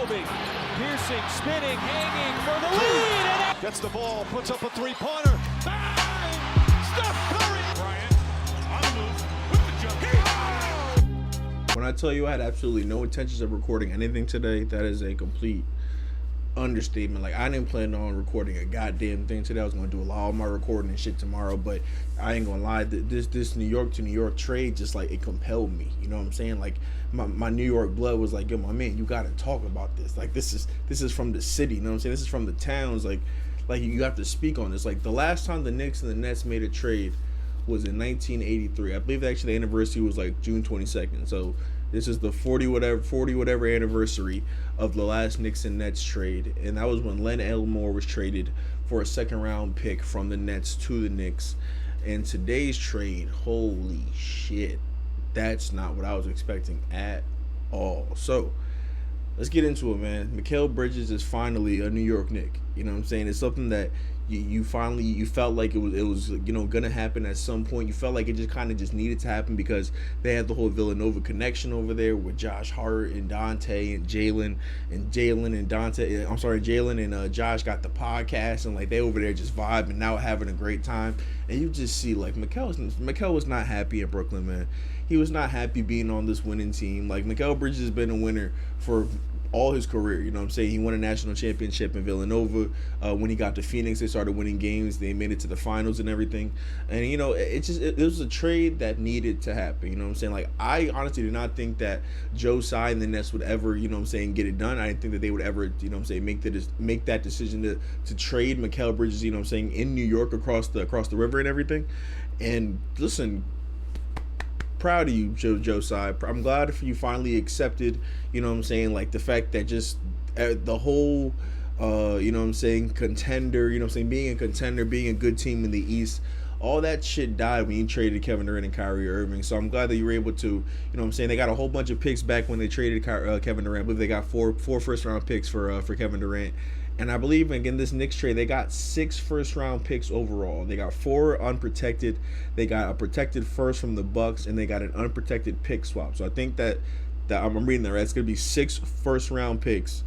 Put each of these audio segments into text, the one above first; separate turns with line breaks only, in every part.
Anunoby, piercing, spinning, hanging for the lead. And
gets the ball, puts up a three-pointer. Bang! Steph Curry. Bryant on the move with the jump.
When I tell you I had absolutely no intentions of recording anything today, that is a complete understatement. Like, I didn't plan on recording a goddamn thing today. I was gonna do a lot of my recording and shit tomorrow, but I ain't gonna lie, this New York to New York trade just, like, it compelled me. You know what I'm saying? Like, my New York blood was like, yo, my man, you gotta talk about this. Like, this is from the city. You know what I'm saying? This is from the towns. Like you have to speak on this. Like, the last time the Knicks and the Nets made a trade was in 1983. I believe actually the anniversary was like June 22nd. So this is the 40 whatever anniversary of the last Knicks and Nets trade, and that was when Len Elmore was traded for a second round pick from the Nets to the Knicks. And today's trade, holy shit, that's not what I was expecting at all. So let's get into it, man. Mikal Bridges is finally a New York Knick. You know what I'm saying? It's something that you felt like it was gonna happen at some point. You felt like it just kind of just needed to happen because they had the whole Villanova connection over there with Josh Hart and Donte and Jalen and Josh got the podcast, and like they over there just vibing out, having a great time. And you just see like Mikal was not happy in Brooklyn, man. He was not happy being on this winning team. Like, Mikal Bridges has been a winner for all his career. You know what I'm saying? He won a national championship in Villanova. When he got to Phoenix, they started winning games. They made it to the finals and everything. And, you know, it was a trade that needed to happen. You know what I'm saying? Like, I honestly did not think that Joe Tsai and the Nets would ever, you know what I'm saying, get it done. I didn't think that they would ever, you know what I'm saying, make that decision to trade Mikal Bridges, you know what I'm saying, in New York across the river and everything. And listen, proud of you, Joe Tsai. I'm glad if you finally accepted, you know what I'm saying, like the fact that just the whole, you know what I'm saying, contender, you know what I'm saying, being a contender, being a good team in the East, all that shit died when you traded Kevin Durant and Kyrie Irving. So I'm glad that you were able to, you know what I'm saying, they got a whole bunch of picks back when they traded Kevin Durant. I believe they got four first round picks for Kevin Durant. And I believe, again, this Knicks trade, they got 6 first-round picks overall. They got 4 unprotected. They got a protected first from the Bucks, and they got an unprotected pick swap. So I think that I'm reading that right. It's going to be 6 first-round picks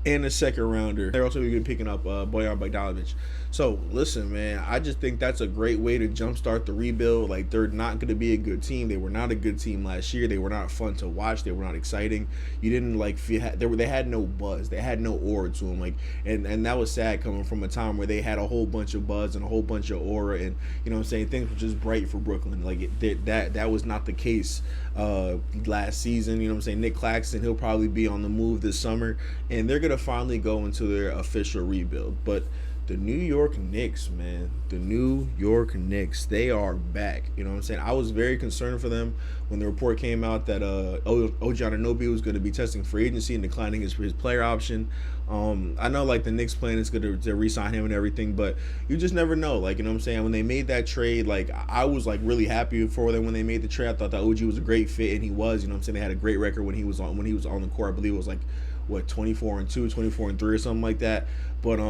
and a second-rounder. They're also going to be picking up Bojan Bogdanovic. So, listen, man, I just think that's a great way to jumpstart the rebuild. Like, they're not going to be a good team. They were not a good team last year. They were not fun to watch. They were not exciting. You didn't, like, feel they had no buzz. They had no aura to them. Like, and that was sad coming from a time where they had a whole bunch of buzz and a whole bunch of aura, and, you know what I'm saying, things were just bright for Brooklyn. Like, that was not the case last season. You know what I'm saying? Nick Claxton, he'll probably be on the move this summer, and they're going to finally go into their official rebuild. But the New York Knicks, man, the New York Knicks, they are back. You know what I'm saying? I was very concerned for them when the report came out that Anunoby was going to be testing free agency and declining his player option. I know, like, the Knicks plan is going to re-sign him and everything, but you just never know. Like, you know what I'm saying? When they made that trade, like, I was, like, really happy for them when they made the trade. I thought that OG was a great fit, and he was. You know what I'm saying? They had a great record when he was on the court. I believe it was, like, 24-2, 24-3 or something like that. But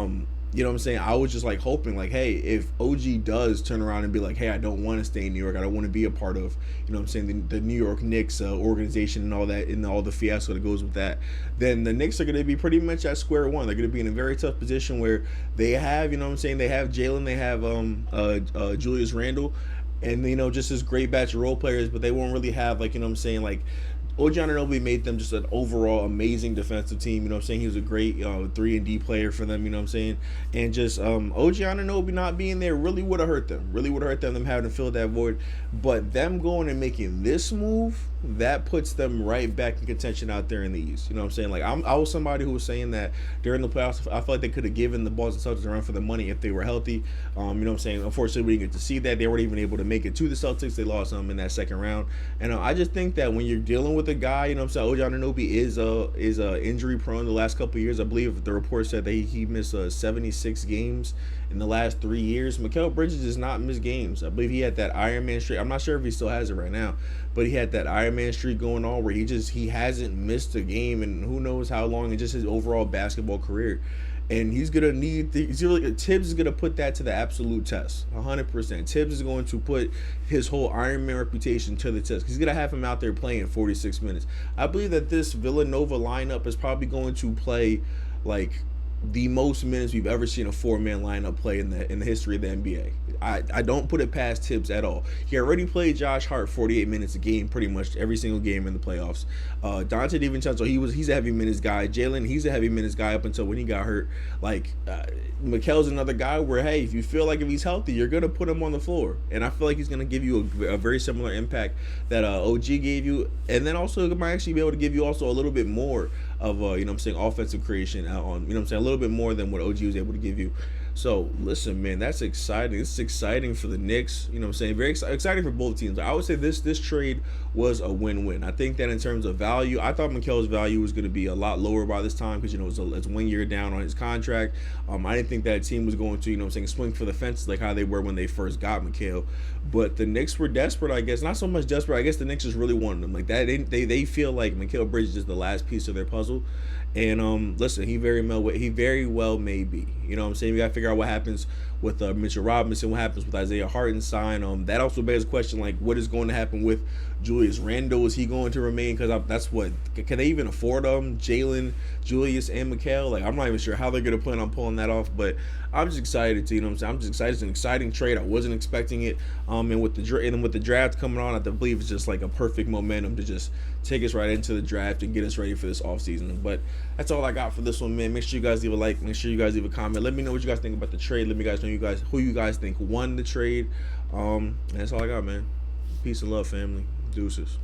you know what I'm saying? I was just like hoping, like, hey, if OG does turn around and be like, hey, I don't want to stay in New York, I don't want to be a part of, you know what I'm saying, the New York Knicks organization and all that, and all the fiasco that goes with that, then the Knicks are going to be pretty much at square one. They're going to be in a very tough position where they have, you know what I'm saying, they have Jalen, they have Julius Randle, and, you know, just this great batch of role players, but they won't really have, like, you know what I'm saying, like, OG Anunoby made them just an overall amazing defensive team. You know what I'm saying? He was a great 3-and-D player for them, you know what I'm saying? And just OG Anunoby not being there really would have hurt them. Really would have hurt them having to fill that void. But them going and making this move, that puts them right back in contention out there in the East. You know what I'm saying? Like, I was somebody who was saying that during the playoffs, I felt like they could have given the Boston Celtics a run for the money if they were healthy. You know what I'm saying? Unfortunately, we didn't get to see that. They weren't even able to make it to the Celtics. They lost them in that second round. And I just think that when you're dealing with a guy, you know what I'm saying, OG Anunoby is injury prone the last couple of years. I believe the report said that he missed 76 games in the last 3 years, Mikal Bridges does not miss games. I believe he had that Iron Man streak. I'm not sure if he still has it right now, but he had that Iron Man streak going on where he hasn't missed a game in who knows how long in just his overall basketball career. And he's gonna need Tibbs is gonna put that to the absolute test, 100%. Tibbs is going to put his whole Iron Man reputation to the test. He's gonna have him out there playing 46 minutes. I believe that this Villanova lineup is probably going to play like the most minutes we've ever seen a 4-man lineup play in the history of the NBA. I don't put it past Tibbs at all. He already played Josh Hart 48 minutes a game, pretty much every single game in the playoffs. Donte Divencienzo, he's a heavy minutes guy. Jalen, he's a heavy minutes guy up until when he got hurt. Like Mikal's another guy where, hey, if you feel like if he's healthy, you're gonna put him on the floor, and I feel like he's gonna give you a very similar impact that OG gave you, and then also it might actually be able to give you also a little bit more of offensive creation on, a little bit more than what OG was able to give you. So listen, man, that's exciting. This is exciting for the Knicks. Very exciting for both teams. I would say this trade was a win-win. I think that in terms of value, I thought Mikal's value was going to be a lot lower by this time because it's 1 year down on his contract. I didn't think that team was going to swing for the fences like how they were when they first got Mikal. But the Knicks were desperate, I guess. Not so much desperate. I guess the Knicks just really wanted him. Like that, they feel like Mikal Bridges is the last piece of their puzzle. And listen, he very well may be. You know what I'm saying? We gotta figure out what happens with Mitchell Robinson, what happens with Isaiah Hartenstein. That also begs the question, like, what is going to happen with Julius Randle? Is he going to remain? Because that's what, can they even afford Jalen, Julius, and Mikal? Like, I'm not even sure how they're gonna plan on pulling that off. But I'm just excited to, I'm just excited. It's an exciting trade. I wasn't expecting it. And with the draft coming on, I believe it's just like a perfect momentum to just take us right into the draft and get us ready for this offseason. But that's all I got for this one, man. Make sure you guys leave a like. Make sure you guys leave a comment. Let me know what you guys think about the trade. Let me guys know who you guys think won the trade. And that's all I got, man. Peace and love, family. Deuces.